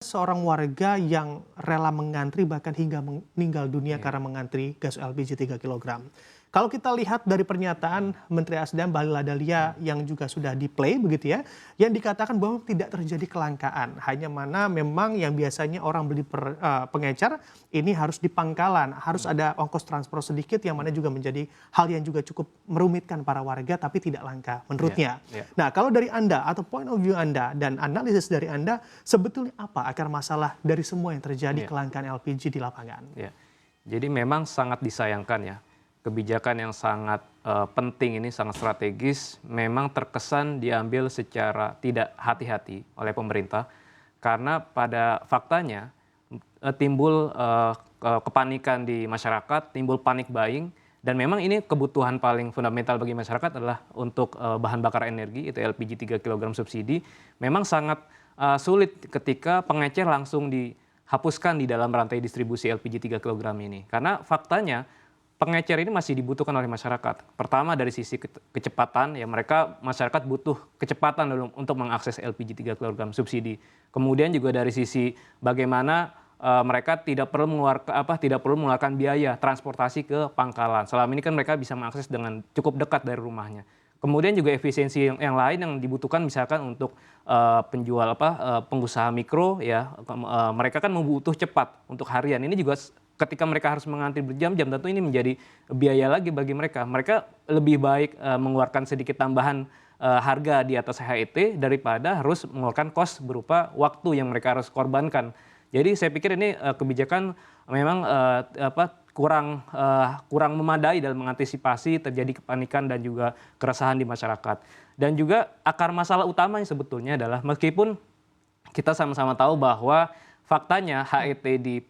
Seorang warga yang rela mengantri bahkan hingga meninggal dunia karena mengantri gas LPG 3 kilogram. Kalau kita lihat dari pernyataan Menteri SDM Bahlil Lahadalia yang juga sudah di-play begitu ya, yang dikatakan bahwa tidak terjadi kelangkaan. Hanya mana memang yang biasanya orang beli pengecer ini harus di pangkalan, harus ada ongkos transport sedikit yang mana juga menjadi hal yang juga cukup merumitkan para warga tapi tidak langka menurutnya. Nah, kalau dari Anda atau point of view Anda dan analisis dari Anda, sebetulnya apa akar masalah dari semua yang terjadi kelangkaan LPG di lapangan? Jadi memang sangat disayangkan ya, kebijakan yang sangat penting ini, sangat strategis, memang terkesan diambil secara tidak hati-hati oleh pemerintah, karena pada faktanya timbul kepanikan di masyarakat, timbul panic buying, dan memang ini kebutuhan paling fundamental bagi masyarakat adalah untuk bahan bakar energi, itu LPG 3 kg subsidi, memang sangat sulit ketika pengecer langsung dihapuskan di dalam rantai distribusi LPG 3 kg ini. Karena faktanya pengecer ini masih dibutuhkan oleh masyarakat. Pertama dari sisi kecepatan, ya masyarakat butuh kecepatan dalam untuk mengakses LPG 3 kg subsidi. Kemudian juga dari sisi bagaimana mereka tidak perlu mengeluarkan biaya transportasi ke pangkalan. Selama ini kan mereka bisa mengakses dengan cukup dekat dari rumahnya. Kemudian juga efisiensi yang lain yang dibutuhkan misalkan untuk pengusaha mikro ya, mereka kan membutuh cepat untuk harian. Ini juga ketika mereka harus mengantri berjam-jam, tentu ini menjadi biaya lagi bagi mereka. Mereka lebih baik mengeluarkan sedikit tambahan harga di atas HET daripada harus mengeluarkan kos berupa waktu yang mereka harus korbankan. Jadi saya pikir ini kebijakan memang kurang memadai dalam mengantisipasi terjadi kepanikan dan juga keresahan di masyarakat. Dan juga akar masalah utamanya sebetulnya adalah meskipun kita sama-sama tahu bahwa faktanya HET di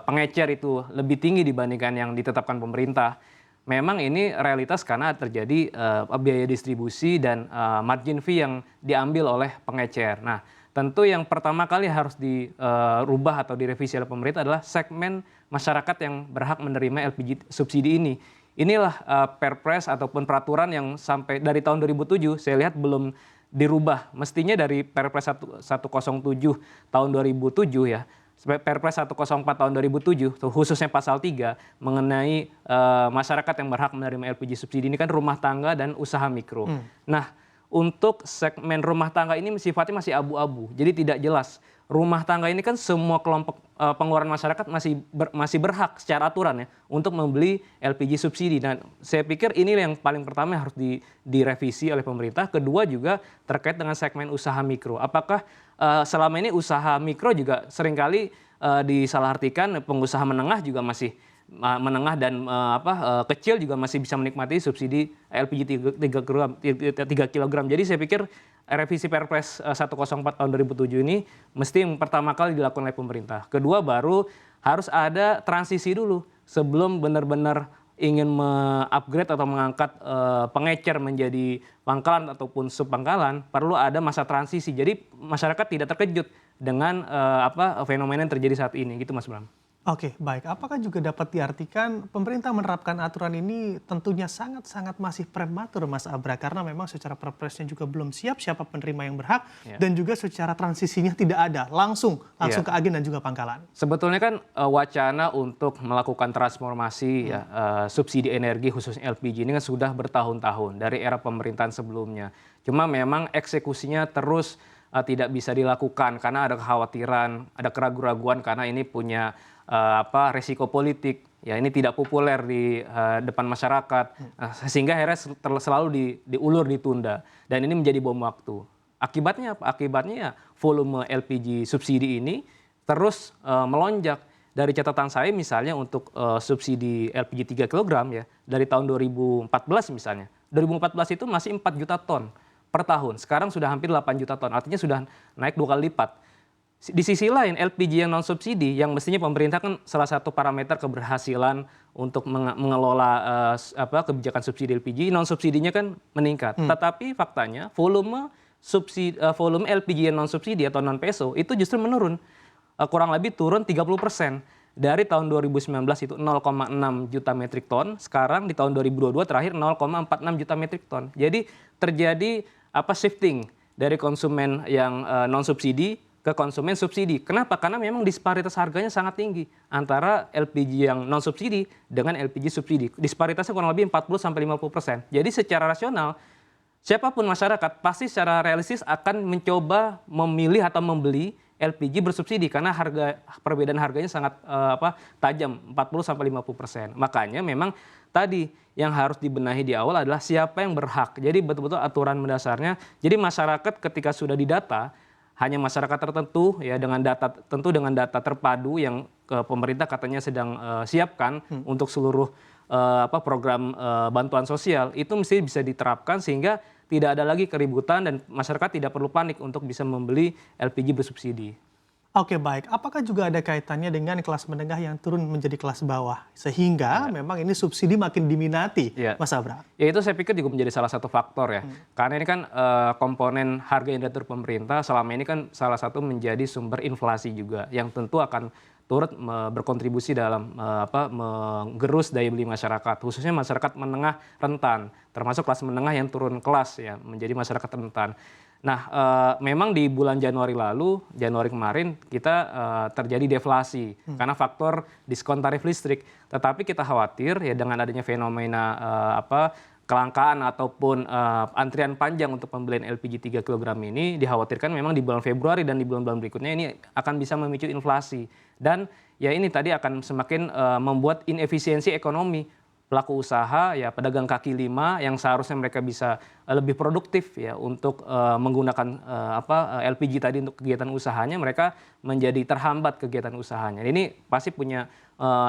pengecer itu lebih tinggi dibandingkan yang ditetapkan pemerintah. Memang ini realitas karena terjadi biaya distribusi dan margin fee yang diambil oleh pengecer. Nah, tentu yang pertama kali harus dirubah atau direvisi oleh pemerintah adalah segmen masyarakat yang berhak menerima LPG subsidi ini. Inilah Perpres ataupun peraturan yang sampai dari tahun 2007 saya lihat belum dirubah. Mestinya dari Perpres 107 tahun 2007 ya, Perpres 104 tahun 2007, khususnya pasal 3 mengenai masyarakat yang berhak menerima LPG subsidi ini kan rumah tangga dan usaha mikro. Nah, untuk segmen rumah tangga ini sifatnya masih abu-abu, jadi tidak jelas. Rumah tangga ini kan semua kelompok pengeluaran masyarakat masih berhak secara aturan ya untuk membeli LPG subsidi. Dan saya pikir ini yang paling pertama yang harus direvisi oleh pemerintah. Kedua juga terkait dengan segmen usaha mikro. Apakah selama ini usaha mikro juga seringkali disalahartikan, pengusaha menengah juga masih menengah dan kecil juga masih bisa menikmati subsidi LPG 3 kg. Jadi saya pikir revisi Perpres 104 tahun 2007 ini mesti yang pertama kali dilakukan oleh pemerintah. Kedua, baru harus ada transisi dulu sebelum benar-benar ingin mengupgrade atau mengangkat pengecer menjadi pangkalan ataupun subpangkalan, perlu ada masa transisi. Jadi masyarakat tidak terkejut dengan fenomena yang terjadi saat ini, gitu Mas Bram. Oke, baik. Apakah juga dapat diartikan pemerintah menerapkan aturan ini tentunya sangat-sangat masih prematur, Mas Abra, karena memang secara perpresnya juga belum siap siapa penerima yang berhak dan juga secara transisinya tidak ada langsung ke agen dan juga pangkalan. Sebetulnya kan wacana untuk melakukan transformasi subsidi energi khususnya LPG ini kan sudah bertahun-tahun dari era pemerintahan sebelumnya. Cuma memang eksekusinya terus tidak bisa dilakukan karena ada kekhawatiran, ada keraguan-raguan karena ini punya resiko politik, ya ini tidak populer di depan masyarakat, sehingga akhirnya selalu diulur, ditunda, dan ini menjadi bom waktu. Akibatnya apa? Akibatnya ya volume LPG subsidi ini terus melonjak. Dari catatan saya misalnya untuk subsidi LPG 3 kg ya, dari tahun 2014 misalnya, 2014 itu masih 4 juta ton per tahun, sekarang sudah hampir 8 juta ton, artinya sudah naik 2 kali lipat. Di sisi lain, LPG yang non-subsidi, yang mestinya pemerintah kan salah satu parameter keberhasilan untuk mengelola kebijakan subsidi LPG, non-subsidinya kan meningkat. Tetapi faktanya volume LPG yang non-subsidi atau non-PSO itu justru menurun. Kurang lebih turun 30%. Dari tahun 2019 itu 0,6 juta metrik ton, sekarang di tahun 2022 terakhir 0,46 juta metrik ton. Jadi terjadi shifting dari konsumen yang non-subsidi ke ke konsumen subsidi. Kenapa? Karena memang disparitas harganya sangat tinggi antara LPG yang non subsidi dengan LPG subsidi. Disparitasnya kurang lebih 40-50%. Jadi secara rasional, siapapun masyarakat pasti secara realistis akan mencoba memilih atau membeli LPG bersubsidi karena perbedaan harganya sangat tajam, 40-50%. Makanya memang tadi yang harus dibenahi di awal adalah siapa yang berhak. Jadi betul-betul aturan mendasarnya. Jadi masyarakat ketika sudah didata, hanya masyarakat tertentu ya dengan data terpadu yang pemerintah katanya sedang siapkan untuk seluruh program bantuan sosial, itu mesti bisa diterapkan sehingga tidak ada lagi keributan dan masyarakat tidak perlu panik untuk bisa membeli LPG bersubsidi. Oke, baik. Apakah juga ada kaitannya dengan kelas menengah yang turun menjadi kelas bawah? Sehingga memang ini subsidi makin diminati, Mas Abra. Ya itu saya pikir juga menjadi salah satu faktor ya. Karena ini kan komponen harga yang diatur pemerintah selama ini kan salah satu menjadi sumber inflasi juga. Yang tentu akan turut berkontribusi dalam menggerus daya beli masyarakat. Khususnya masyarakat menengah rentan. Termasuk kelas menengah yang turun kelas ya menjadi masyarakat rentan. Nah, memang di bulan Januari kemarin kita terjadi deflasi karena faktor diskon tarif listrik. Tetapi kita khawatir ya dengan adanya fenomena kelangkaan ataupun antrian panjang untuk pembelian LPG 3 kg ini dikhawatirkan memang di bulan Februari dan di bulan-bulan berikutnya ini akan bisa memicu inflasi. Dan ya ini tadi akan semakin membuat inefisiensi ekonomi. Pelaku usaha, ya pedagang kaki lima yang seharusnya mereka bisa lebih produktif ya untuk menggunakan LPG tadi untuk kegiatan usahanya, mereka menjadi terhambat kegiatan usahanya. Ini pasti punya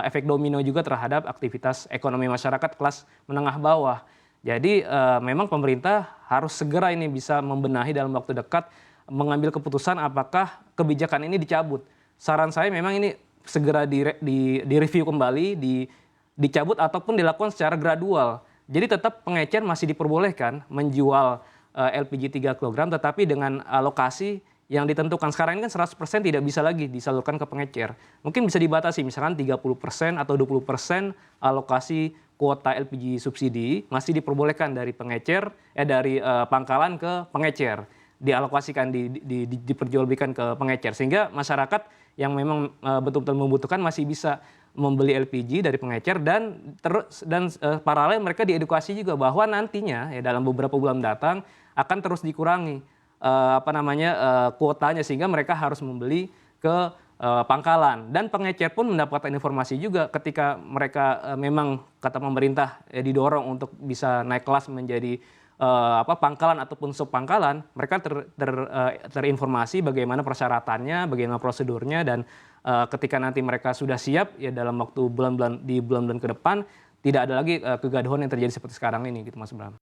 efek domino juga terhadap aktivitas ekonomi masyarakat kelas menengah bawah. Jadi memang pemerintah harus segera ini bisa membenahi dalam waktu dekat, mengambil keputusan apakah kebijakan ini dicabut. Saran saya memang ini segera direview kembali, dicabut ataupun dilakukan secara gradual. Jadi tetap pengecer masih diperbolehkan menjual LPG 3 kg tetapi dengan alokasi yang ditentukan. Sekarang ini kan 100% tidak bisa lagi disalurkan ke pengecer. Mungkin bisa dibatasi misalkan 30% atau 20% alokasi kuota LPG subsidi masih diperbolehkan dari pengecer dari pangkalan ke pengecer. Dialokasikan, diperjualbelikan ke pengecer sehingga masyarakat yang memang betul-betul membutuhkan masih bisa membeli LPG dari pengecer dan paralel mereka diedukasi juga bahwa nantinya ya dalam beberapa bulan mendatang akan terus dikurangi kuotanya sehingga mereka harus membeli ke pangkalan dan pengecer pun mendapatkan informasi juga ketika mereka memang kata pemerintah didorong untuk bisa naik kelas menjadi pangkalan ataupun sub pangkalan, mereka terinformasi bagaimana persyaratannya, bagaimana prosedurnya dan ketika nanti mereka sudah siap ya dalam waktu bulan-bulan ke depan tidak ada lagi kegaduhan yang terjadi seperti sekarang ini gitu Mas Bram.